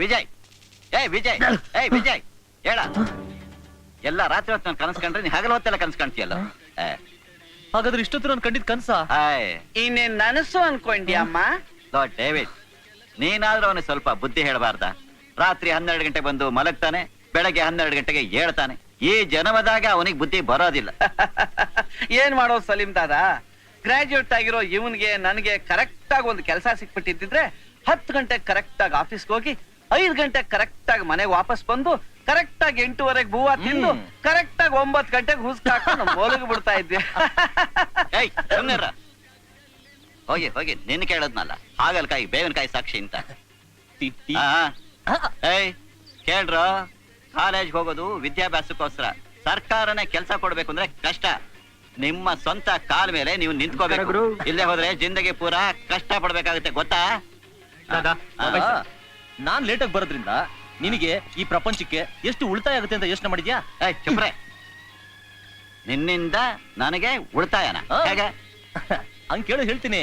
ವಿಜಯ್ ವಿಜಯ್ ಹೇಳ. ಎಲ್ಲ ರಾತ್ರಿ ಹೊತ್ತು ನಾನು ಕನಸು ಕಂಡ್ರೆ ನೀ ಹಗಲ ಹೊತ್ತೆಲ್ಲ ಕನಸು ಕಾಣ್ತೀಯಲ್ಲ. ಹಾಗಾದ್ರೆ ಇಷ್ಟೊತ್ತು ನಾನು ಕಂಡಿದ್ ಕನ್ಸ ಇನ್ನೇನ್ ನನಸು ಅನ್ಕೊಂಡ್ಯಮ್ಮ. ಡೇವಿಡ್, ನೀನಾದ್ರೂ ಅವನಿಗೆ ಸ್ವಲ್ಪ ಬುದ್ಧಿ ಹೇಳಬಾರ್ದ? ರಾತ್ರಿ 12 ಗಂಟೆಗೆ ಬಂದು ಮಲಗ್ತಾನೆ, ಬೆಳಗ್ಗೆ 12 ಗಂಟೆಗೆ ಏಳ್ತಾನೆ. ಈ ಜನಮದಾಗ ಅವನಿಗೆ ಬುದ್ಧಿ ಬರೋದಿಲ್ಲ. ಏನ್ ಮಾಡೋ ಸಲೀಂ ದಾದ, ಗ್ರಾಜುಯೇಟ್ ಆಗಿರೋ ಇವನ್ಗೆ ನನಗೆ ಕರೆಕ್ಟ್ ಆಗಿ ಒಂದು ಕೆಲಸ ಸಿಕ್ಬಿಟ್ಟಿದ್ರೆ 10 ಗಂಟೆಗೆ ಕರೆಕ್ಟ್ ಆಗಿ ಆಫೀಸ್ಗೆ ಹೋಗಿ 5 ಗಂಟೆಗೆ ಕರೆಕ್ಟ್ ಆಗಿ ಮನೆಗೆ ವಾಪಸ್ ಬಂದು ಕರೆಕ್ಟ್ ಆಗಿ 8:30 ಬೂವಾ ತಿಂದು ಕರೆಕ್ಟ್ ಆಗಿ 9 ಗಂಟೆಗೆ ಹುಸ್ಕಾಕೊಂಡು ಮೋಲಗಿ ಬಿಡ್ತಾ ಇದ್ವಿ. ಹೋಗಿ ನಿನ್ ಕೇಳದ್ನಲ್ಲ, ಹಾಗಲ್ಕಾಯಿ ಬೇವಿನಕಾಯಿ ಸಾಕ್ಷಿ ಅಂತ. ಕೇಳ್ರ, ಕಾಲೇಜ್ ಹೋಗೋದು ವಿದ್ಯಾಭ್ಯಾಸಕ್ಕೋಸ್ಕರ. ಸರ್ಕಾರನೇ ಕೆಲಸ ಕೊಡ್ಬೇಕು ಅಂದ್ರೆ ಕಷ್ಟ. ನಿಮ್ಮ ಸ್ವಂತ ಕಾಲ್ ಮೇಲೆ ನೀವು ನಿಂತ್ಕೋಬೇಕು. ಇಲ್ಲೇ ಹೋದ್ರೆ ಜಿಂದಗಿ ಪೂರಾ ಕಷ್ಟ ಪಡ್ಬೇಕಾಗುತ್ತೆ, ಗೊತ್ತಾ? ನಾನ್ ಲೇಟಾಗಿ ಬರೋದ್ರಿಂದ ನಿನಗೆ ಈ ಪ್ರಪಂಚಕ್ಕೆ ಎಷ್ಟು ಉಳಿತಾಯ ಆಗುತ್ತೆ ಅಂತ ಯೋಚನೆ ಮಾಡಿದ್ಯಾ? ಚುಪ್ರೆ, ನಿನ್ನಿಂದ ನನಗೆ ಉಳಿತಾಯನ ಹೇಗೆ? ಹಂಗ್ ಕೇಳಿ ಹೇಳ್ತೀನಿ.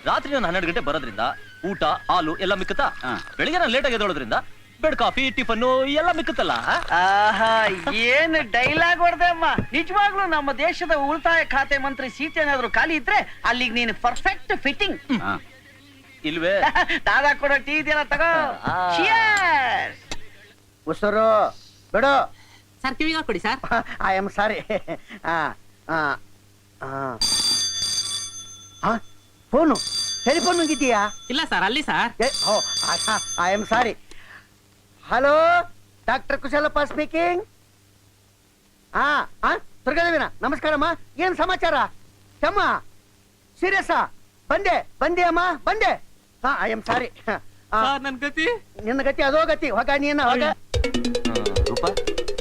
ರಾತ್ರಿ ನಾನು 12 ಗಂಟೆ ಬರೋದ್ರಿಂದ ಊಟ ಹಾಲು ಎಲ್ಲ ಮಿಕ್ಕುತ್ತಾ? ಬೆಳಿಗ್ಗೆ ನಾನು ಲೇಟಾಗಿ ಎದ್ದೋಳೋದ್ರಿಂದ ಬೆಡ್ ಕಾಫಿ ಟಿಫನ್ನು ಎಲ್ಲ ಮಿಕ್ಕುತ್ತಲ್ಲ. ಏನು ಡೈಲಾಗ್ ಹೊಡೆದೆ ಅಮ್ಮ. ನಿಜವಾಗ್ಲೂ ನಮ್ಮ ದೇಶದ ಉಳಿತಾಯ ಖಾತೆ ಮಂತ್ರಿ ಸೀಟ್ ಏನಾದ್ರು ಖಾಲಿ ಇದ್ರೆ ಅಲ್ಲಿಗೆ ನೀನು ಪರ್ಫೆಕ್ಟ್ ಫಿಟ್ಟಿಂಗ್. ಇಲ್ವೇ? ದಾದಾ ಕೊಡೋ ಟೀ ಇದೆಯಲ್ಲ, ತಗೋ. ಉಸರು ಬಿಡು ಸರ್, ಕಿವಿಗ ಕೊಡಿ sir. I am sorry. Phone telephone ಮುಗಿದೀಯಾ? ಇಲ್ಲ ಸರ್, ಅಲ್ಲಿ sir. I am sorry. Hello, doctor Kushalappa speaking. ದುರ್ಗಾದೇವಿನ ನಮಸ್ಕಾರಮ್ಮ. ಏನ್ ಸಮಾಚಾರ? ಚಮ್ಮ ಸೀರಿಯಸ್ಸಾ? ಬಂದೆ ಅಮ್ಮ, ಬಂದೆ. I am sorry. ನನ್ ಗತಿ, ನಿನ್ನ ಗತಿ ಅದೋ ಗತಿ. ಹೋಗ ನೀನ ಹೋಗ. ರೂಪಾ,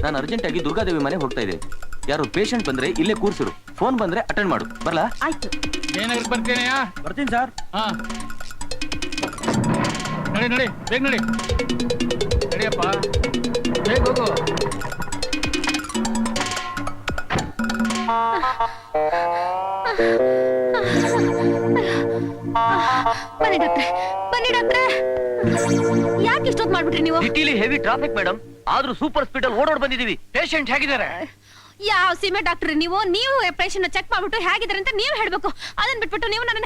ನಾನು ಅರ್ಜೆಂಟ್ ಆಗಿ ದುರ್ಗಾದೇವಿ ಮನೆ ಹೋಗ್ತಾ ಇದ್ದೆ. ಯಾರು ಪೇಷಂಟ್ ಬಂದ್ರೆ ಇಲ್ಲೇ ಕೂರ್ಸಿರು, ಫೋನ್ ಬಂದ್ರೆ ಅಟೆಂಡ್ ಮಾಡು. ಬರ್ಲಾ? ಆಯ್ತು. ಏನಾದ್ರು ಬರ್ತೀನಿ. ಬರ್ತೀನಿ ಸರ್. ನಡಿ ಬೇಗ ನಡಿ. ನಡಿಯಪ್ಪ, ಬೇಗ ಹೋಗು. ಬನ್ನಿ ಡಾಕ್ಟ್ರೆ. ಯಾಕೆ ಇಷ್ಟೊತ್ತು ಮಾಡ್ಬಿಟ್ರಿ ನೀವು? ಸಿಟಿಲಿ ಹೆವಿ ಟ್ರಾಫಿಕ್ ಮೇಡಮ್, ಆದ್ರೂ ಸೂಪರ್ ಸ್ಪೀಡ್ ಅಲ್ಲಿ ಓಡೋಡ್ ಬಂದಿದೀವಿ. ಪೇಷಂಟ್ ಹೇಗಿದ್ದಾರೆ? ಯಾವ ಸೀಮೆ ಡಾಕ್ಟರ್ ನೀವು? ಪೇಷಂಟ್ ಚೆಕ್ ಮಾಡ್ಬಿಟ್ಟು ಹೇಗಿದ್ದಾರೆ ಅಂತ ನೀವು ಹೇಳ್ಬೇಕು. ಅದನ್ನ ಬಿಟ್ಬಿಟ್ಟು ನೀವು ನನ್ನ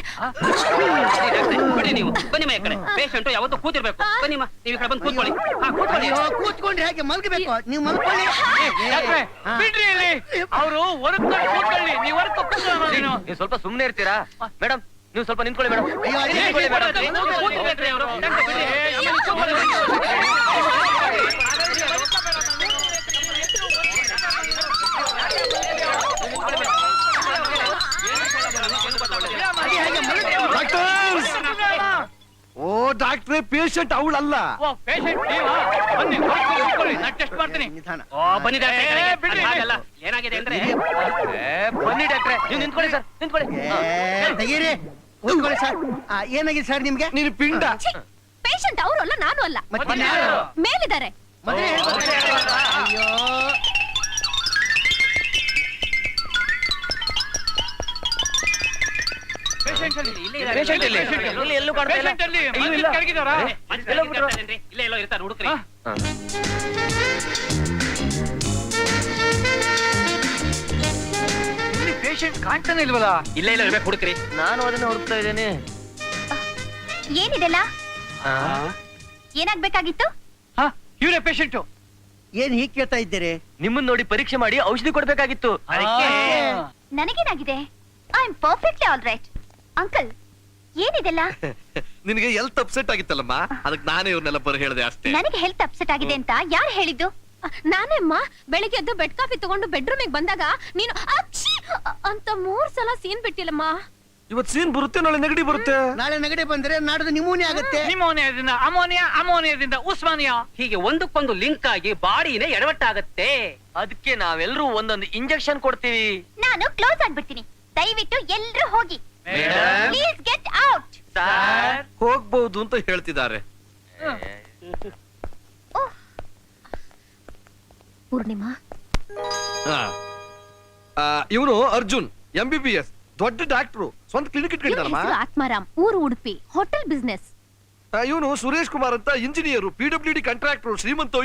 ಬಿಡಿ ನೀವು. ಬನ್ನಿ ಮಾ, ಈ ಕಡೆ. ಪೇಷಂಟ್ ಯಾವತ್ತೂ ಕೂತಿರ್ಬೇಕು. ಬನ್ನಿ ಮಾ, ನೀವು ಈ ಕಡೆ ಬಂದು ಕೂತ್ಕೊಳ್ಳಿ. ಕೂತ್ಕೊಂಡ್ರೆ ಹೇಗೆ ಮಲ್ಗಬೇಕು? ನೀವು ಮಲ್ಕೊಳ್ಳಿ. ಬಿಡ್ರಿ ಇಲ್ಲಿ, ಅವರು ಹೊರಕೊಂಡು ಕೂತ್ಕೊಳ್ಳಿ. ನೀವು ಹೊರಗೆ ಕೂತ್ಕೊಳ್ಳಿ. ನೀವು ಸ್ವಲ್ಪ ಸುಮ್ಮನೆ ಇರ್ತೀರಾ ಮೇಡಮ್? ನೀವು ಸ್ವಲ್ಪ ನಿಂತ್ಕೊಳ್ಳಿ ಮೇಡಮ್. ಕೂತ್ಕೊಳ್ಬೇಕ್ರಿ ಅವರು. ಓ ಡಾಕ್ಟ್ರೇ, ಪೇಷಂಟ್ ಅವಳಲ್ಲ. ಪೇಷಂಟ್ ನೀವಾ? ಬನ್ನಿ, ಕೂತ್ಕೊಳ್ಳಿ, ನಾನು ಟೆಸ್ಟ್ ಮಾಡ್ತೀನಿ. ಬನ್ನಿ ಏನಾಗಿದೆ ಅಂದ್ರೆ, ಬನ್ನಿ ಡಾಕ್ಟ್ರೆ, ನೀವು ನಿಂತ್ಕೊಳ್ಳಿ ಸರ್, ನಿಂತ್ಕೊಳ್ಳಿ. ತೆಗೀರಿ, ಕೂತ್ಕೊಳ್ಳಿ ಸರ್. ಏನಾಗಿದೆ ಸರ್ ನಿಮ್ಗೆ? ನೀನು ಪಿಂಡ. ಪೇಷಂಟ್ ಅವರು ಅಲ್ಲ, ನಾನು ಅಲ್ಲ. ಮೇಲಿದ್ದಾರೆ. ಅಯ್ಯೋ, ಎಲ್ಲೂ ಕಾಣ್ತಾ ಇಲ್ಲ. ಇಲ್ಲೇ ಎಲ್ಲೋ ಇರ್ತಾರೆ, ಹುಡುಕ್ರಿ. ಪೇಷಂಟ್ ಕಾಣ್ತಾನೆ ಇಲ್ವಲ್ಲ? ಇಲ್ಲೇ ಇಲ್ಲ ಇರ್ಬೇಕು, ಹುಡುಕ್ರಿ. ನಾನು ಅದನ್ನ ಹುಡುಕ್ತಾ ಇದ್ದೇನೆ. ಏನಿದೆಲ್ಲ? ಏನಾಗ್ಬೇಕಾಗಿತ್ತು? ಇವರೇ ಪೇಷಂಟು. ಏನ್ ಹೀಗೆ ಕೇಳ್ತಾ ಇದ್ದೀರಿ? ನಿಮ್ಮನ್ನ ನೋಡಿ ಪರೀಕ್ಷೆ ಮಾಡಿ ಔಷಧಿ ಕೊಡ್ಬೇಕಾಗಿತ್ತು. ನನಗೇನಾಗಿದೆ? I am perfectly all right. Uncle, ಏನಿದೆಲ್ಲ? ನಿನಗೆ ಹೆಲ್ತ್ ಅಪ್ಸೆಟ್ ಆಗಿತ್ತಲ್ಲಮ್ಮ, ಅದಕ್ಕೆ ನಾನೇ ಇವ್ರನ್ನೆಲ್ಲ ಬರ ಹೇಳಿದೆ ಅಷ್ಟೇ. ನನಗೆ ಹೆಲ್ತ್ ಅಪ್ಸೆಟ್ ಆಗಿದೆ ಅಂತ ಯಾರು ಹೇಳಿದ್ದು? ನಾನೇಮ್ಮ ಬೆಳಿಗ್ಗೆ ಎದ್ದು ಬೆಡ್ ಕಾಫಿ ತಗೊಂಡು ಬೆಡ್ರೂಮಿಗೆ ಬಂದಾಗ ನೀನು ಅಚ್ಚಿ ಅಂತ 3 ಸಲ ಸೀನ್ ಬಿಟ್ಟಿಲ್ಲಮ್ಮ. ಇವತ್ತು ಸೀನ್ ಬರುತ್ತೆ, ನಾಳೆ ನೆಗಡಿ ಬರುತ್ತೆ. ನಾಳೆ ನೆಗಡಿ ಬಂದ್ರೆ ನಾಡ್ದು ನಿಮೋನಿಯಾ ಆಗುತ್ತೆ. ನಿಮೋನಿಯಾದಿಂದ ಅಮೋನಿಯಾ, ಅಮೋನಿಯಾದಿಂದ ಉಸ್ಮಾನಿಯಾ, ಹೀಗೆ ಒಂದಕ್ಕೊಂದು ಲಿಂಕ್ ಆಗಿ ಬಾಡಿನೇ ಎಡವಟ್ಟಾಗತ್ತೆ. ಅದಕ್ಕೆ ನಾವೆಲ್ಲರೂ ಒಂದೊಂದು ಇಂಜೆಕ್ಷನ್ ಕೊಡ್ತೀವಿ. ನಾನು ಕ್ಲೋಸ್ ಆಗ್ಬಿಡ್ತೀನಿ. ದಯವಿಟ್ಟು ಎಲ್ಲರೂ ಹೋಗಿ. Please get out. ಹೋಗ್ಬಹುದು ಅಂತ ಹೇಳ್ತಿದ್ದಾರೆ. ಪೂರ್ಣಿಮಾ, ಇವನು ಅರ್ಜುನ್, MBBS, ದೊಡ್ಡ ಡಾಕ್ಟ್ರು, ಸ್ವಂತ ಕ್ಲಿನಿಕ್ ಇಟ್ಕೊಂಡಿದ್ದಾರಮ್ಮ. ಆತ್ಮಾರಾಮ್, ಊರು ಉಡುಪಿ, ಹೋಟೆಲ್ ಬಿಸ್ನೆಸ್. ಇವನು ಸುರೇಶ್ ಕುಮಾರ್ ಅಂತ ಇಂಜಿನಿಯರ್ PWD ಕಾಂಟ್ರಾಕ್ಟರ್ ಶ್ರೀಮಂತ.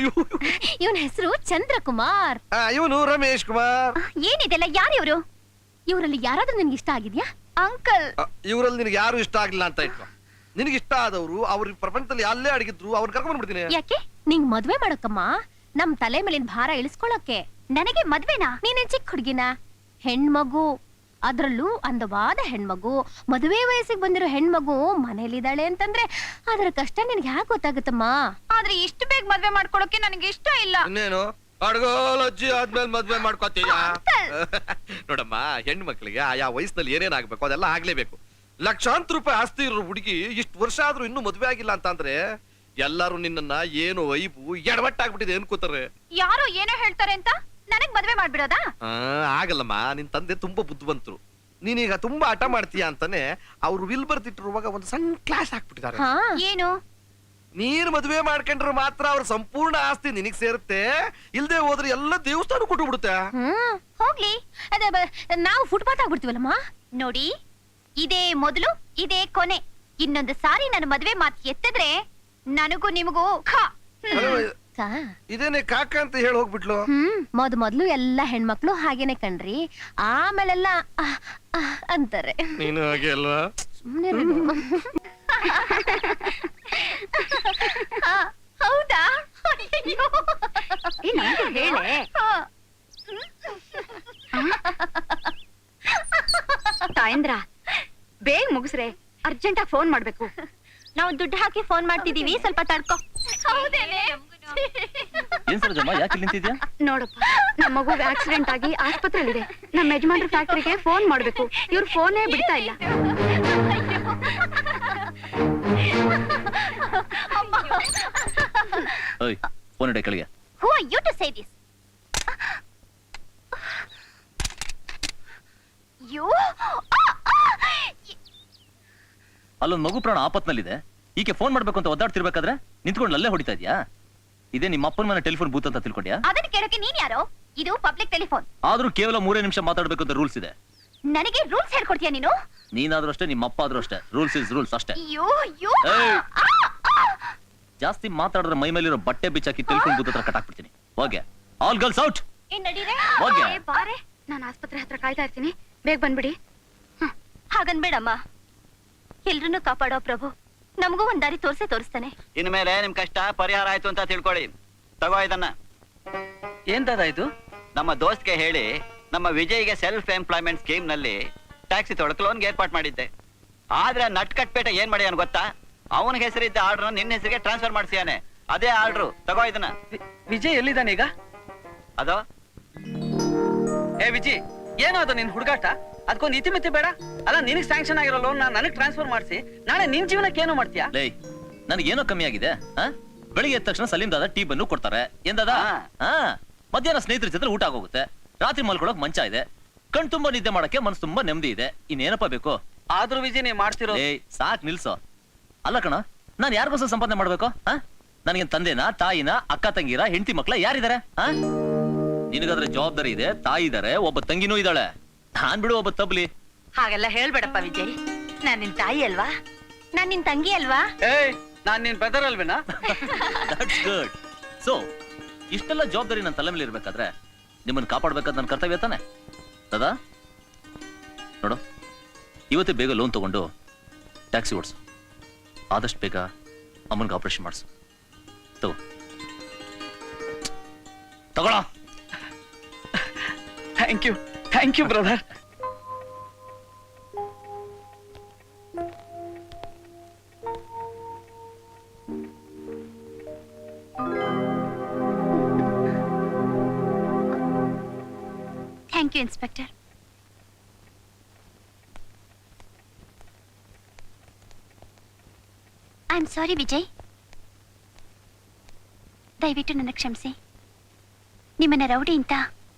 ಇವನ ಹೆಸರು ಚಂದ್ರಕುಮಾರ್. ಇವನು ರಮೇಶ್ ಕುಮಾರ್. ಏನಿದೆಲ್ಲ ಯಾರು ಇವರು? ಇವರಲ್ಲಿ ಯಾರಾದ್ರೂ ನಿನ್ಗೆ ಇಷ್ಟ ಆಗಿದ್ಯಾ ಅಂಕಲ್? ಇವರಲ್ಲಿ ನಿನಗೆ ಯಾರು ಇಷ್ಟ ಆಗ್ಲಿಲ್ಲ ಅಂತ ಇಟ್ಕೊ. ನಿನಗೆ ಇಷ್ಟ ಆದವರು ಅವ್ರ ಪ್ರಪಂಚದಲ್ಲಿ ಅಲ್ಲೇ ಅಡಗಿದ್ರು ಅವ್ರು ಕರ್ಕೊಂಡ್ ಬಿಡ್ತೀನಿ. ಯಾಕೆ ನಿಂಗ್ ಮದ್ವೆ ಮಾಡಕ್ಕಮ್ಮ? ನಮ್ ತಲೆ ಮೇಲಿನ ಭಾರ ಇಳಿಸ್ಕೊಳಕ್ಕೆ. ನನಗೆ ಮದ್ವೆನಾ? ನೀನೇನ್ ಚಿಕ್ಕ ಹುಡ್ಗಿನ? ಹೆಣ್ಮಗು, ಅದ್ರಲ್ಲೂ ಅಂದವಾದ ಹೆಣ್ಮಗು, ಮದುವೆ ವಯಸ್ಸಿಗೆ ಬಂದಿರೋ ಹೆಣ್ಮಗು ಮನೇಲಿದ್ದಾಳೆ ಅಂತಂದ್ರೆ ಅದರ ಕಷ್ಟ ನಿನ್ಗೆ ಯಾಕೆ ಗೊತ್ತಾಗುತ್ತಮ್ಮ? ಆದ್ರೆ ಇಷ್ಟು ಬೇಗ ಮದ್ವೆ ಮಾಡ್ಕೊಳಕ್ಕೆ ನನಗೆ ಇಷ್ಟ ಇಲ್ಲ. ಇನ್ನೇನು ಅಡ್ಗೋಲಜ್ಜಿ ಆದ್ಮೇಲೆ ಮದ್ವೆ ಮಾಡ್ಕೊತೀಯ? ನೋಡಮ್ಮ, ಹೆಣ್ಣು ಮಕ್ಳಿಗೆ ಆಯಾ ವಯಸ್ಸಿನಲ್ಲಿ ಏನೇನಾಗ್ಬೇಕು ಅದೆಲ್ಲ ಆಗ್ಲೇಬೇಕು. ಲಕ್ಷಾಂತರ ರೂಪಾಯಿ ಆಸ್ತಿ ಇರೋ ಹುಡುಗಿ ಇಷ್ಟು ವರ್ಷ ಆದ್ರೂ ಇನ್ನೂ ಮದ್ವೆ ಆಗಿಲ್ಲ ಅಂತ ಅಂದ್ರೆ ಎಲ್ಲಾರು ನಿನ್ನನ್ನ ಏನು ಐಬು ಎಡವಟ್ಟಾಗ್ಬಿಟ್ಟಿದೆ ಅನ್ಕೋತಾರೆ. ಯಾರೋ ಏನೋ ಹೇಳ್ತಾರೆ ಅಂತ ನನಗ್ ಮದ್ವೆ ಮಾಡ್ಬಿಡೋದಾ? ಆಗಲ್ಲಮ್ಮ, ನಿನ್ ತಂದೆ ತುಂಬಾ ಬುದ್ಧಿವಂತರು. ನೀನೀಗ ತುಂಬಾ ಹಠ ಮಾಡ್ತೀಯ ಅಂತಾನೆ ಅವ್ರು ವಿಲ್ ಬರ್ತಿಟ್ಟಿರುವಾಗ ಒಂದು ಸಣ್ಣ ಕ್ಲಾಸ್ ಹಾಕ್ಬಿಟ್ಟಿದ್ದಾರೆ. ಏನು? ನೀನ್ ಮದ್ವೆ ಮಾಡ್ಕೊಂಡ್ರೆ ಮಾತ್ರ ಅವ್ರ ಸಂಪೂರ್ಣ ಆಸ್ತಿ ನಿನಗ್ ಸೇರುತ್ತೆ, ಇಲ್ದೆ ಹೋದ್ರೆ ಎಲ್ಲ ದೇವಸ್ಥಾನ ಕೊಟ್ಟು ಬಿಡುತ್ತೆ. ಹೋಗ್ಲಿ, ನಾವು ಫುಟ್ಪಾತ್ ಆಗ್ಬಿಡ್ತೀವಲ್ಲಮ್ಮ. ನೋಡಿ, ಇದೇ ಮೊದಲು ಇದೇ ಕೊನೆ. ಇನ್ನೊಂದು ಸಾರಿ ನನ್ನ ಮದ್ವೆ ಮಾತು ಎತ್ತಿದ್ರೆ ನನಗೂ ನಿಮಗೂ ಇದೇನೆ ಕಾಕ ಅಂತ ಹೇಳಿ ಹೋಗ್ಬಿಟ್ಲು. ಮೊದ್ಲು ಎಲ್ಲ ಹೆಣ್ಮಕ್ಳು ಹಾಗೇನೆ ಕಣ್ರಿ, ಆಮೇಲೆಲ್ಲ ಅಂತಾರೆ. ನೀನು ಹಾಗೆ ಅಲ್ವಾ? ಹೌದಾ? ಹೇಳೆ. ತಾಯಂದ್ರ, ಬೇಗ ಮುಗಿಸ್ರೆ, ಅರ್ಜೆಂಟಾಗಿ ಫೋನ್ ಮಾಡ್ಬೇಕು. ನಾವು ದುಡ್ಡು ಹಾಕಿ ಫೋನ್ ಮಾಡ್ತಿದೀವಿ, ಸ್ವಲ್ಪ ತಡ್ಕೋ. ಏನ್ ಸರೋಜಮ್ಮ, ಯಾಕೆ ನಿಂತಿದ್ಯಾ? ನೋಡಪ್ಪ, ನಮ್ಮ ಮಗು ಆಕ್ಸಿಡೆಂಟ್ ಆಗಿ ಆಸ್ಪತ್ರೆಯಲ್ಲಿದೆ. ನಮ್ಮ ಯಜಮಾನ್ರ ಫ್ಯಾಕ್ಟರಿಗೆ ಫೋನ್ ಮಾಡ್ಬೇಕು. ಇವ್ರು ಫೋನೇ ಬಿಡ್ತಾ ಇಲ್ಲ. ಫೋನ್ ಇಡ ಕೆಳಗೆ. Who are you to say this? You? ಅಲ್ಲೊಂದ್ ಮಗು ಪ್ರಾಣ ಆಪತ್ನಲ್ಲಿದೆ. ಈಕೆ ಫೋನ್ ಮಾಡ್ಬೇಕು ಅಂತ ಒದ್ದಾಡ್ತಿರ್ಬೇಕಾದ್ರೆ ನಿಂತ್ಕೊಂಡು ಅಲ್ಲೇ ಹೊಡಿತಾ ಇದ್ಯಾ? ಇದೇ ನಿಮ್ಮ ಅಪ್ಪನ ಮನೆ ಟೆಲಿಫೋನ್ ಬೂತ್ ಅಂತ ತಿಳ್ಕೊಂಡ್ಯಾ? ಅದನ್ನ ಕೇಳೋಕೆ ನೀನ್ ಯಾರೋ? ಇದು ಪಬ್ಲಿಕ್ ಟೆಲಿಫೋನ್. ಆದ್ರೂ ಕೇವಲ 3 ನಿಮಿಷ ಮಾತಾಡ್ಬೇಕು ಅಂತ ರೂಲ್ಸ್ ಇದೆ. ನನಗೆ ರೂಲ್ಸ್ ಹೇಳ್ಕೊಡ್ತೀಯ ನೀನು? ನೀನಾದ್ರೂ ಅಷ್ಟೇ, ನಿಮ್ಮ ಅಪ್ಪ ಆದ್ರೂ ಅಷ್ಟೇ. ರೂಲ್ಸ್ ಇಸ್ ರೂಲ್ಸ್ ಅಷ್ಟೇ. ಜಾಸ್ತಿ ಮಾತಾಡಿದ್ರೆ ಮೈ ಮೇಲಿರೋ ಬಟ್ಟೆ ಬಿಚ್ಚಾಕಿ ಟೆಲಿಫೋನ್ ಬೂತ್ ಹತ್ರ ಕಟ್ಟಾಕ್ಬಿಡ್ತೀನಿ. Okay, all girls out. ಬಾರೆ, ನಾನು ಆಸ್ಪತ್ರೆ ಹತ್ರ ಕಾಯ್ತಾ ಇರ್ತೀನಿ, ಬೇಗ ಬಂದ್ಬಿಡಿ. ಹಾಗನ್ಬೇಡಮ್ಮ, ಎಲ್ರನ್ನೂ ಕಾಪಾಡೋ ಪ್ರಭು ನಮಗೂ ಒಂದ್ ದಾರಿ ತೋರಿಸ್ತಾನೆ. ಇನ್ಮೇಲೆ ನಿಮ್ ಕಷ್ಟ ಪರಿಹಾರ ಆಯ್ತು ಅಂತ ತಿಳ್ಕೊಳ್ಳಿ. ತಗೋ ಇದನ್ನ. ಏನ್ ದಾದಾ ಇದು? ನಮ್ಮ ದೋಸ್ತ್ಗೆ ಹೇಳಿ ನಮ್ಮ ವಿಜಯ್ಗೆ ಸೆಲ್ಫ್ ಎಂಪ್ಲಾಯ್ಮೆಂಟ್ ಸ್ಕೀಮ್ ನಲ್ಲಿ ಟ್ಯಾಕ್ಸಿ ತೊಡಕ ಲೋನ್ಗೆ ಏರ್ಪಾಟ್ ಮಾಡಿದ್ದೆ. ಆದ್ರೆ ನಟ್ಕಟ್ಪೇಟೆ ಏನ್ ಮಾಡ್ಯಾನ ಗೊತ್ತಾ? ಅವನ ಹೆಸರಿದ್ದ ಆರ್ಡರ್ ನಿನ್ನ ಹೆಸರಿಗೆ ಟ್ರಾನ್ಸ್ಫರ್ ಮಾಡ್ಸಿಯಾನೆ. ಅದೇ ಆರ್ಡ್ರು. ತಗೋ ಇದನ್ನ. ವಿಜಯ್ ಎಲ್ಲಿದ್ದಾನೆ ಈಗ? ಅದೋ. ಏ ವಿಜಯ್, ಏನೋ ಅದು ನಿನ್ ಹುಡುಗಾಟ? ಅದಕ್ಕೊಂದು ಇತಿಮಿತಿ ಬೇಡ? ಅಲ್ಲ, ನಿನಗ್ ಸ್ಯಾಂಕ್ಷನ್ ಆಗಿರೋ ಲೋನ್ ನನಗ್ ಟ್ರಾನ್ಸ್ಫರ್ ಮಾಡಿಸಿ ನಾಳೆ ನಿನ್ ಜೀವನಕ್ಕೆ ಏನೋ ಮಾಡ್ತೀಯಾ? ಲೇ, ನನಗೇನೋ ಕಮ್ಮಿ ಆಗಿದೆ. ಬೆಳಿಗ್ಗೆ ಎದ್ದ ತಕ್ಷಣ ಸಲೀಂ ದಾದ ಟೀ ಬನ್ನು ಕೊಡ್ತಾರೆ. ಏನ್ ದಾದಾ? ಮಧ್ಯಾಹ್ನ ಸ್ನೇಹಿತರ ಜೊತೆ ಊಟ ಆಗೋಗುತ್ತೆ. ರಾತ್ರಿ ಮಲ್ಕೊಳಕ್ ಮಂಚ ಇದೆ. ಕಣ್ ತುಂಬಾ ನಿದ್ದೆ ಮಾಡಕ್ಕೆ ಮನಸ್ಸು ತುಂಬಾ ನೆಮ್ಮದಿ ಇದೆ. ಇನ್ನೇನಪ್ಪ ಬೇಕು? ಆದ್ರೂ ವಿಜಯ್, ನೀ ಮಾಡ್ತಿರೋ ಸಾಕ್ ನಿಲ್ಸೋ. ಅಲ್ಲ ಕಣ, ನಾನ್ ಯಾರಿಗೋಸ್ಕರ ಸಂಪಾದನೆ ಮಾಡ್ಬೇಕು? ನನಗೆ ತಂದೆನ, ತಾಯಿನ, ಅಕ್ಕ ತಂಗಿರ, ಹೆಂಡತಿ ಮಕ್ಳ ಯಾರಿದ್ದಾರೆ? ನಿನಗಾದ್ರೆ ಜವಾಬ್ದಾರಿ ಇದೆ, ತಾಯಿ ಇದಾರೆ, ಒಬ್ಬ ತಂಗಿನೂ ಇದ್ದಾಳೆ. ನಾನ್ ಬಿಡು ಒಬ್ಬ ತಬ್ಲಿ. ಹಾಗೆಲ್ಲ ಹೇಳ್ಬೇಡಪ್ಪ ವಿಜಯ್, ನಾನ್ ನಿನ್ ತಾಯಿ ಅಲ್ವಾ? ನಾನ್ ನಿನ್ ತಂಗಿ ಅಲ್ವಾ? ನಾನ್ ನಿನ್ ಬ್ರದರ್ ಅಲ್ವೇನಾ? That's good. ಸೊ ಇಷ್ಟೆಲ್ಲ ಜವಾಬ್ದಾರಿ ನನ್ನ ತಲೆ ಮೇಲೆ ಇರ್ಬೇಕಾದ್ರೆ ನಿಮ್ಮನ್ನ ಕಾಪಾಡ್ಬೇಕಾದ್ ನನ್ನ ಕರ್ತವ್ಯ ತಾನೆ ದಾದಾ? ನೋಡು, ಇವತ್ತೇ ಬೇಗ ಲೋನ್ ತಗೊಂಡು ಟ್ಯಾಕ್ಸಿ ಓಡಿಸು. ಆದಷ್ಟು ಬೇಗ ಅಮ್ಮನ್ಗೆ ಆಪರೇಷನ್ ಮಾಡಿಸು. ತಗೊಳ. Thank you brother. Thank you inspector. I am sorry Vijay, ದಯವಿಟ್ಟು ನನ್ನ ಕ್ಷಮಿಸಿ. ನಿಮ್ಮನ್ನ ರೌಡಿ ಅಂತ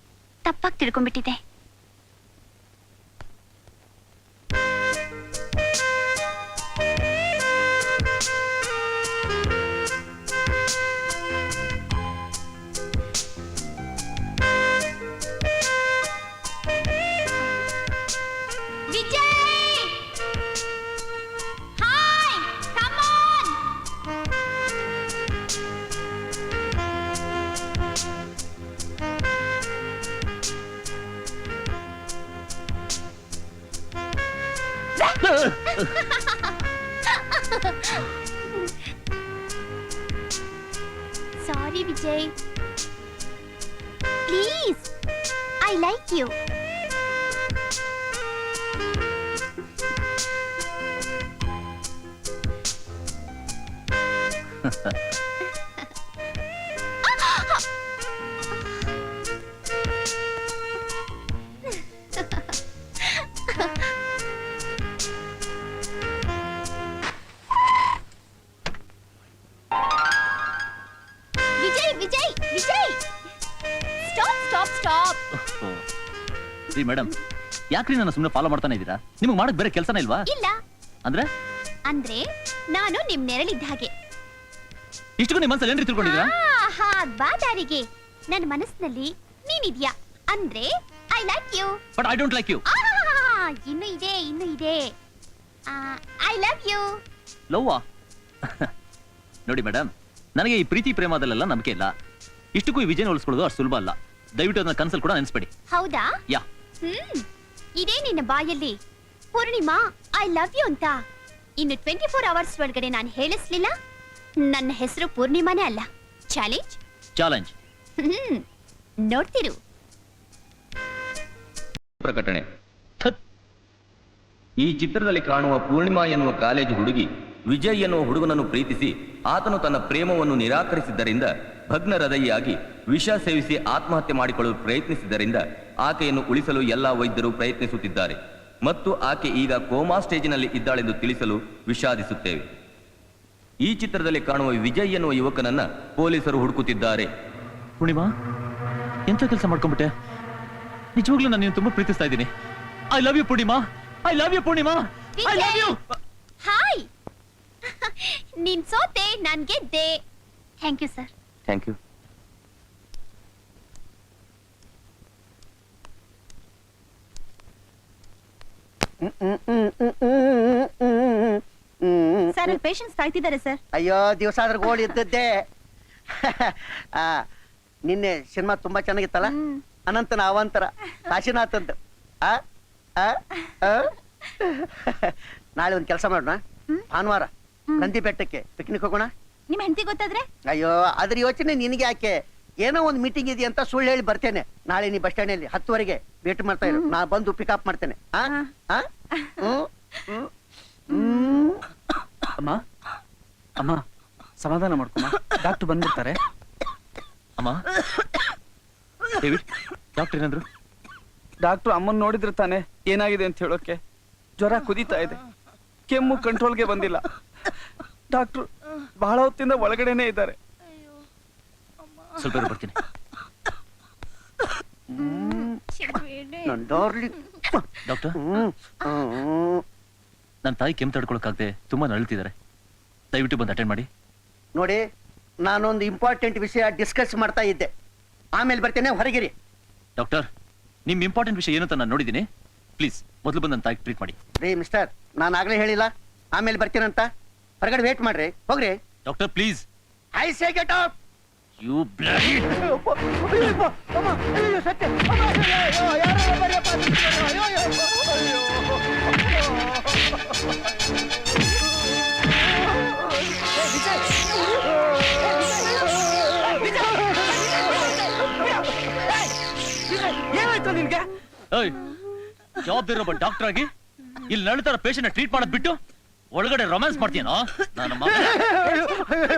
ತಪ್ಪಾಗಿ ತಿಳ್ಕೊಂಡ್ಬಿಟ್ಟಿದೆ. Sorry Vijay, please, I like you. Vijay Vijay Vijay, stop stop stop. ರೀ ಮೇಡಮ್, ಯಾಕ್ರಿ ನನ್ನ ಸುಮ್ಮನೆ ಫಾಲೋ ಮಾಡ್ತಾನೆ ಇದ್ದೀರಾ? ನಿಮ್ಗೆ ಮಾಡಕ್ ಬೇರೆ ಕೆಲಸನೇ ಇಲ್ವಾ? ಇಲ್ಲ ಅಂದ್ರೆ ಅಂದ್ರೆ ನಾನು ನಿಮ್ ನೆರಳಿದ್ದ ಹಾಗೆ. ಇಷ್ಟಕ್ಕೂ ನಿಮ್ಮ ಮನಸ್ಸಲ್ಲಿ ಏನ್ರಿ ತಿಳ್ಕೊಂಡಿದ್ದೀರಾ? ಆಹಾ, ಬಾ ದಾರಿಗೆ. ನನ್ನ ಮನಸ್ಸಿನಲ್ಲಿ ನೀನಿದ್ಯಾ ಅಂದ್ರೆ I like you. But I don't like you. ಇನ್ನು ಇದೆ, ಇನ್ನು ಇದೆ. I love you. ಲವ್ವಾ? ನೋಡಿ ಮೇಡಮ್, ನನಗೆ ಈ ಪ್ರೀತಿ ಪ್ರೇಮದಲ್ಲೆಲ್ಲ ನಂಬಿಕೆ ಇಲ್ಲ. ಇಷ್ಟಕ್ಕೂ ಈ ವಿಜಯನ ಉಳಿಸ್ಕೊಳ್ಳೋದು ಅಷ್ಟು ಸುಲಭ ಅಲ್ಲ. ದಯವಿಟ್ಟು ಅದನ್ನ ಕನ್ಸಲ್ ಕೂಡ ನೆನ್ಸ್ಬೇಡಿ. ಹೌದಾ? ಯಾ. ಇದೇ ನಿನ್ನ ಬಾಯಲ್ಲಿ ಪೂರ್ಣಿಮಾ ಐ ಲವ್ ಯು ಅಂತ ಇನ್ನು 24 ಅವರ್ಸ್ ಒಳಗಡೆ ನಾನು ಹೇಳಿಸ್ಲಿಲ್ಲ, ನನ್ನ ಹೆಸರು ಪೂರ್ಣಿಮಾನೇ ಅಲ್ಲ. ಚಾಲೆಂಜ್? ಚಾಲೆಂಜ್. ನೋಡ್ತಿರು. ಪ್ರಕಟಣೆ. ಈ ಚಿತ್ರದಲ್ಲಿ ಕಾಣುವ ಪೂರ್ಣಿಮಾ ಎನ್ನುವ ಕಾಲೇಜು ಹುಡುಗಿ ವಿಜಯ್ ಎನ್ನುವ ಹುಡುಗನನ್ನು ಪ್ರೀತಿಸಿ ಆತನು ತನ್ನ ಪ್ರೇಮವನ್ನು ನಿರಾಕರಿಸಿದ್ದರಿಂದ ಭಗ್ನ ಹೃದಯಿಯಾಗಿ ವಿಷ ಸೇವಿಸಿ ಆತ್ಮಹತ್ಯೆ ಮಾಡಿಕೊಳ್ಳಲು ಪ್ರಯತ್ನಿಸಿದ್ದರಿಂದ ಆಕೆಯನ್ನು ಉಳಿಸಲು ಎಲ್ಲಾ ವೈದ್ಯರು ಪ್ರಯತ್ನಿಸುತ್ತಿದ್ದಾರೆ ಮತ್ತು ಆಕೆ ಈಗ ಕೋಮಾ ಸ್ಟೇಜಿನಲ್ಲಿ ಇದ್ದಾಳೆಂದು ತಿಳಿಸಲು ವಿಷಾದಿಸುತ್ತೇವೆ. ಈ ಚಿತ್ರದಲ್ಲಿ ಕಾಣುವ ವಿಜಯ್ ಎನ್ನುವ ಯುವಕನನ್ನ ಪೊಲೀಸರು ಹುಡುಕುತ್ತಿದ್ದಾರೆ. ಪೂರ್ಣಿಮಾ, ಎಂತ ಕೆಲಸ ಮಾಡ್ಕೊಂಡ್ಬಿಟ್ಟೆ? ನಿಜವಾಗ್ಲೂ ನಾನು ತುಂಬಾ ಪ್ರೀತಿಸ್ತಾ ಇದ್ದೀನಿ. I love you Purnima, I love you Purnima, I love you. Hi. ನೀನ್ ಸೋತೆ, ನಾನ್ ಗೆದ್ದೆ. Thank you sir. Thank you. Sir, patients ಕಾಯ್ತಿದ್ದಾರೆ ಸರ್. ಅಯ್ಯೋ, ದಿವಸ ಆದ್ರೆ ಗೋಳು ಇದ್ದದ್ದೇ. ಆ, ನಿನ್ನೆ ಸಿನಿಮಾ ತುಂಬಾ ಚೆನ್ನಾಗಿತ್ತಲ್ಲ, ಅನಂತನ ಅವಂತರ ಕಾಶಿನಾಥ್ ಅಂತ. ನಾಳೆ ಒಂದ್ ಕೆಲಸ ಮಾಡೋಣ, ಭಾನುವಾರ ನಂದಿ ಬೆಟ್ಟಕ್ಕೆ ಪಿಕ್ನಿಕ್ ಹೋಗೋಣ. ನಿಮ್ ಹೆಂಡತಿ ಗೊತ್ತಾದ್ರೆ? ಅಯ್ಯೋ, ಅದ್ರ ಯೋಚನೆ ನಿನಗೆ ಯಾಕೆ? ಏನೋ ಒಂದು ಮೀಟಿಂಗ್ ಇದೆ ಅಂತ ಸುಳ್ಳು ಹೇಳಿ ಬರ್ತೇನೆ. ನಾಳೆ ನೀ ಬಸ್ ಸ್ಟ್ಯಾಂಡ್ ಅಲ್ಲಿ 10 ವೇಟ್ ಮಾಡ್ತಾ ಇರು, ನಾ ಬಂದು ಪಿಕಪ್ ಮಾಡ್ತೇನೆ. ಅಮ್ಮ ಅಮ್ಮ, ಸಮಾಧಾನ ಮಾಡ್ಕೊಮ್ಮ, ಡಾಕ್ಟರ್ ಬಂದ್ಬಿಡ್ತಾರೆ. ಅಮ್ಮ, ಡೇವಿಡ್, ಡಾಕ್ಟರ್ ಏನಂದ್ರು? ಡಾಕ್ಟರ್ ಅಮ್ಮನ್ ನೋಡಿದ್ರೆ ತಾನೆ ಏನಾಗಿದೆ ಅಂತ ಹೇಳೋಕೆ. ಜ್ವರ ಕುದೀತಾ ಇದೆ, ಕೆಮ್ಮು ಕಂಟ್ರೋಲ್ಗೆ ಬಂದಿಲ್ಲ. ಡಾಕ್ಟರ್ ಬಹಳ ಹೊತ್ತಿಂದ ಒಳಗಡೆನೆ ಇದ್ದಾರೆ. ಸ್ವಲ್ಪ ಇರು, ಬರ್ತೀನಿ. ನನ್ ಡಾರ್ಲಿಂಗ್. ಡಾಕ್ಟರ್, ನನ್ನ ತಾಯಿ ಕೆಮ್ಮು ತಡ್ಕೊಳಕ್ಕಾಗದೆ ತುಂಬಾ ನರಳ್ತಿದ್ದಾರೆ. ದಯವಿಟ್ಟು ಬಂದು ಅಟೆಂಡ್ ಮಾಡಿ. ನೋಡಿ, ನಾನೊಂದು ಇಂಪಾರ್ಟೆಂಟ್ ವಿಷಯ ಡಿಸ್ಕಸ್ ಮಾಡ್ತಾ ಇದ್ದೆ, ಆಮೇಲೆ ಬರ್ತೇನೆ, ಹೊರಗಿರಿ. ಡಾಕ್ಟರ್, ನಿಮ್ ಇಂಪಾರ್ಟೆಂಟ್ ವಿಷಯ ಏನಂತ ನಾನು ನೋಡಿದ್ದೀನಿ. ಪ್ಲೀಸ್ ಮೊದಲು ಬಂದು ನನ್ನ ತಾಯಿ ಟ್ರೀಟ್ ಮಾಡಿ. ರೀ ಮಿಸ್ಟರ್, ನಾನು ಆಗ್ಲೇ ಹೇಳಿಲ್ಲ ಆಮೇಲೆ ಬರ್ತೀನಂತ. ಹೊರಗಡೆ ವೇಟ್ ಮಾಡ್ರಿ, ಹೋಗ್ರಿ. Doctor please. I say get out. You bloody. ಏನಾಯ್ತು ನಿನ್ಗೆ? ಜವಾಬ್ದಾರಿ ಒಬ್ಬ ಡಾಕ್ಟರ್ ಆಗಿ ಇಲ್ಲಿ ನಳಿತಾರ ಪೇಷಂಟ್ ಟ್ರೀಟ್ ಮಾಡೋದ್ ಬಿಟ್ಟು ಒಳಗಡೆ ರೊಮ್ಯಾನ್ಸ್ ಮಾಡ್ತೀನೋ? ನನ್ನ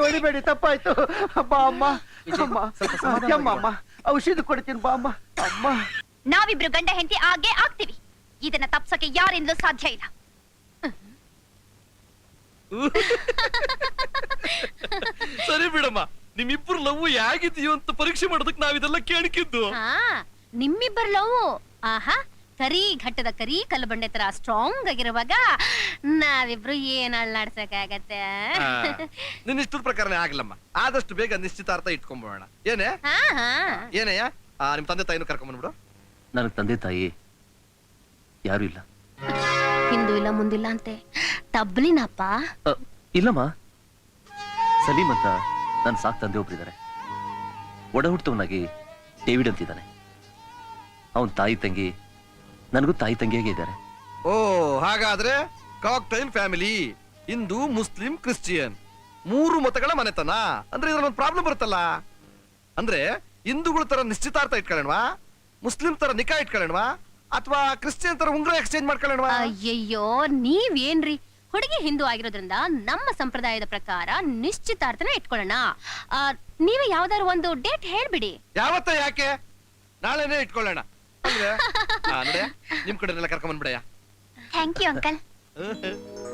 ಹೊಡಿಬೇಡಿ, ತಪ್ಪಾಯ್ತು. ಬಾ ಅಮ್ಮ, ಅಮ್ಮ, ಔಷಧಿ ಕೊಡ್ತೀನಿ, ಬಾ ಅಮ್ಮ. ಅಮ್ಮ, ನಾವಿಬ್ರು ಗಂಡ ಹೆಂಡತಿ ಆಗೇ ಆಗ್ತೀವಿ. ಇದನ್ನ ತಪ್ಸಕ್ಕೆ ಯಾರಿಂದಲೂ ಸಾಧ್ಯ ಇಲ್ಲ. ಸರಿ ಬಿಡಮ್ಮ, ನಿಮ್ಮಿಬ್ರು ಲವ್ ಹೇಗಿದೆಯೋ ಅಂತ ಪರೀಕ್ಷೆ ಮಾಡೋದಕ್ಕೆ ನಾವಿದೆಲ್ಲ ಕೇಳಿಕಿದ್ದು. ನಿಮ್ಮಿಬ್ಬರ ಲವ್ ಆಹಾ ಕರಿ ಘಟ್ಟದ ಕರಿ ಕಲ್ಲಬಂಡೆ ತರ ಸ್ಟ್ರಾಂಗ್ ಆಗಿರುವಾಗ ನಾವಿಬ್ರು ಏನ್ ಅಳ್ಳಾಡ್ಸಕ್ಕಾಗತ್ತೆ? ನಿನ್ನ ಇಷ್ಟದ ಪ್ರಕಾರನೇ ಆಗ್ಲಮ್ಮ. ಆದಷ್ಟು ಬೇಗ ನಿಶ್ಚಿತಾರ್ಥ ಇಟ್ಕೊಂಡ್ಬೋಣ. ಏನೇ ಏನೇಯ ನಿಮ್ ತಂದೆ ತಾಯಿನೂ ಕರ್ಕೊಂಡ್ಬಂದ್ಬಿಡು. ನನಗ್ ತಂದೆ ತಾಯಿ ಯಾರು ಇಲ್ಲ. ಹಿಂದೂ ಇಲ್ಲ ಮುಂದಿಲ್ಲ ಅಂತೆ ತಬ್ಲಿನಪ್ಪ. ಇಲ್ಲಮ್ಮ, ಸಲೀಂ ಅಂತ ನನ್ನ ಸಾಕ್ ತಂದೆ ಒಬ್ರಿದ್ದಾರೆ. ಒಡ ಹುಟ್ಟವನಾಗಿ ಡೇವಿಡ್ ಅಂತಿದ್ದಾನೆ. ಅವನ್ ತಾಯಿ ತಂಗಿ ನನಗೂ ತಾಯಿ ತಂಗಿಯಾಗೆ ಇದ್ದಾರೆ. ಓ, ಹಾಗಾದ್ರೆ cocktail family, Hindu, Muslim, Christian, 3 ಮತಗಳ ಮನೆತನ ಅಂದ್ರೆ ಇದ್ರಲ್ಲಿ ಒಂದು ಪ್ರಾಬ್ಲಮ್ ಬರುತ್ತಲ್ಲ. ಅಂದ್ರೆ ಹಿಂದೂಗಳ ತರ ನಿಶ್ಚಿತಾರ್ಥ ಇಟ್ಕೊಳ್ಳೋಣವಾ, ಮುಸ್ಲಿಂ ತರ ನಿಕಾ ಇಟ್ಕೊಳ್ಳೋಣವಾ, ಅಥವಾ ಕ್ರಿಶ್ಚಿಯನ್ ತರ ಉಂಗ್ರ ಎಕ್ಸ್ಚೇಂಜ್ ಮಾಡ್ಕೊಳ್ಳೋಣವಾ? ಅಯ್ಯಯ್ಯೋ ನೀವೇನ್ರಿ, ಹುಡುಗಿ ಹಿಂದೂ ಆಗಿರೋದ್ರಿಂದ ನಮ್ಮ ಸಂಪ್ರದಾಯದ ಪ್ರಕಾರ ನಿಶ್ಚಿತಾರ್ಥನ ಇಟ್ಕೊಳ್ಳೋಣ. ನೀವೇ ಯಾವ್ದಾದ್ರು ಒಂದು ಡೇಟ್ ಹೇಳ್ಬಿಡಿ. ಯಾವತ್ತ ಯಾಕೆ, ನಾಳೆನೇ ಇಟ್ಕೊಳ್ಳೋಣ. ಅಂದ್ರೆ ನೋಡ್ಯಾ, ನಿಮ್ ಕಡೆ ಕರ್ಕೊಂಡ್ ಬಂದ್ಬಿಡಯ್ಯ. Thank you uncle.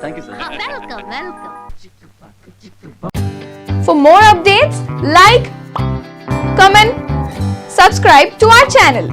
Thank you sir. Welcome welcome. For more updates, like, comment, subscribe to our channel.